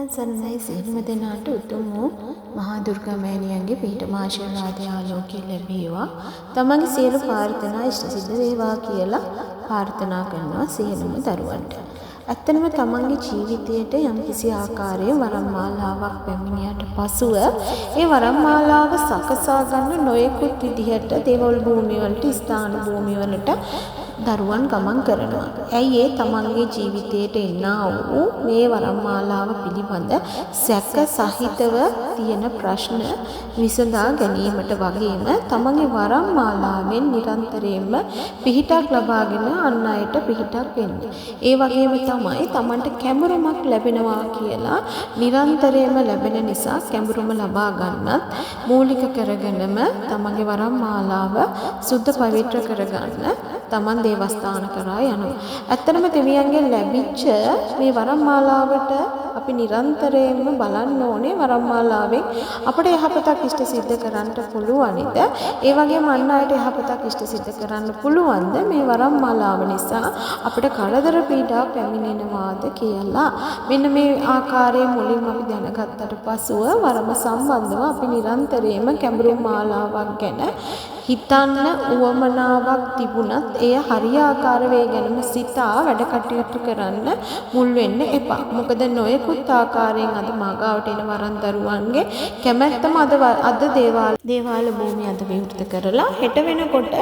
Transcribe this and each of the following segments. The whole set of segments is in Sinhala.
තෙරුවන් සරණයි සියලුම දෙනාට උතුම් වූ මහා දුර්ගා මෑණියන්ගේ පිහිටම ආශිර්වාදය ආලෝකය ලැබේවා. තමන්ගේ සියලු ප්‍රාර්ථනා ඉෂ්ට සිද්ධ වේවා කියලා ප්‍රාර්ථනා කරනවා සියලුම දරුවන්ට. ඇත්තටම තමන්ගේ ජීවිතයට යම්කිසි ආකාරයේ වරම්මාලාවක් පැමිණියට පසුව ඒ වරම්මාලාව සකසා ගන්න නොයෙකුත් විදිහට දේවල් භූමිය වලට ස්ථාන භූමිය වලට දරුවන් ගමන් කරනවා. ඇයි ඒ තමන්ගේ ජීවිතයට එන්නා වූ මේ වරම්මාලාව පිළිබඳ සැක සහිතව තියෙන ප්‍රශ්න විසඳා ගැනීමට වගේම තමන්ගේ වරම්මාලාවෙන් නිරන්තරයෙන්ම පිහිටක් ලබාගෙන අන් අයට පිහිටක් වෙන්න. ඒ වගේම තමයි තමන්ට කැඹුරුමක් ලැබෙනවා කියලා නිරන්තරයෙන්ම ලැබෙන නිසා කැඹුරුම ලබා ගන්නත් මූලික කරගෙනම තමන්ගේ වරම්මාලාව සුද්ධ පවිත්‍ර කරගන්න තමන් දේවස්ථාන කරා යනවා. ඇත්තටම දෙවියන්ගෙන් ලැබිච්ච මේ වරම්මාලාවට අපි නිරන්තරයෙන්ම බලන්න ඕනේ වරම්මාලාවෙන් අපට යහපතක් ඉෂ්ට සිද්ධ කරන්න පුළුවන්ද? ඒ වගේම අන් අයට යහපතක් ඉෂ්ට සිද්ධ කරන්න පුළුවන්ද? මේ වරම්මාලාව නිසා අපිට කරදර පීඩා පැමිණෙනවාද කියලා. මෙන්න මේ ආකාරයේ මුලින්ම අපි දැනගත්තට පසුව වරම සම්බන්ධව අපි නිරන්තරයෙන්ම කැඹුරු මාලාවක් ගැන හිතන්න උවමනාවක් තිබුණත් එය හරියාකාර වේ ගැනම සිතා වැඩ කටයුතු කරන්න මුල් වෙන්න එපා. මොකද නොයෙකුත් ආකාරයෙන් අද මාගාවට එන වරන් දරුවන්ගේ කැමැත්තම අද දේවාල භූමිය අද විවෘත කරලා හෙට වෙනකොට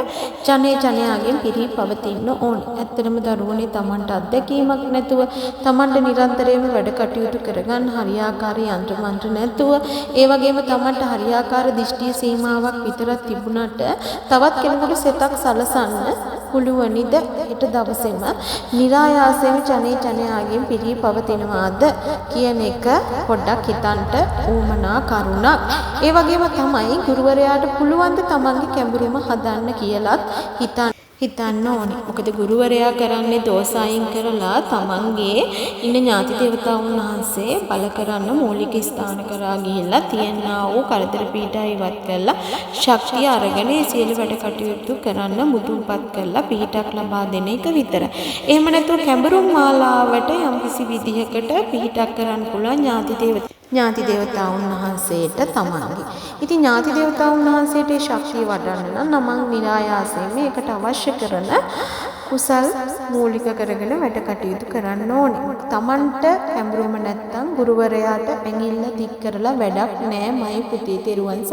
ජනයාගෙන් පිරී පවතින්න ඕන. ඇත්තටම දරුවනේ Tamanට අත්දැකීමක් නැතුව Tamanට නිරන්තරයෙන්ම වැඩ කටයුතු කරගන්න හරියාකාර යන්ත්‍ර මන්ත්‍ර නැතුව ඒ වගේම Tamanට හරියාකාර දිෂ්ටි සීමාවක් විතරක් තිබුණාට තවත් කෙනෙකුට සෙතක් සලසන්න පුළුවනිද හෙට දවසේම નિરાයාසයෙන් ජනයාගෙන් පිරී පවතිනවාද කියන එක පොඩ්ඩක් හිතන්න උවමනා කරුණක්. ඒ වගේම තමයි ගුරුවරයාට පුළුවන් ද තමන්ගේ කැඹුරුම හදන්න කියලාත් හිතන්න ඕනේ. මොකද ගුරුවරයා කරන්නේ දෝෂ අයින් කරලා තමන්ගේ ඉන්න ඥාති දේවතාවුන් වහන්සේ බල කරන්න මූලික ස්ථාන කරා ගිහිල්ලා තියනා වූ කරදර පීඩා ඉවත් කරලා ශක්තිය අරගෙන ඒ සියලු වැඩ කටයුතු කරන්න මුදුන්පත් කරලා පිහිටක් ලබා දෙන එක විතරයි. එහෙම නැතුව කැඹුරුම් මාලාවට යම්කිසි විදිහකට පිහිටක් කරන්න පුළුවන් ඥාති දේවතාවුන් වහන්සේට තමන්ගේ. ඉතින් ඥාති දේවතාවුන් වහන්සේට ඒ ශක්තිය වඩන්න නම් මම නිරායාසයෙන් මේකට අවශ්‍ය කරන කුසල් මූලික කරගෙන වැඩ කටයුතු කරන්න ඕනේ. තමන්ට කැඹුරුම නැත්තම් ගුරුවරයාට ඇඟිල්ල දික් කරලා වැඩක් නෑ මයි පුතේ තෙරුවන්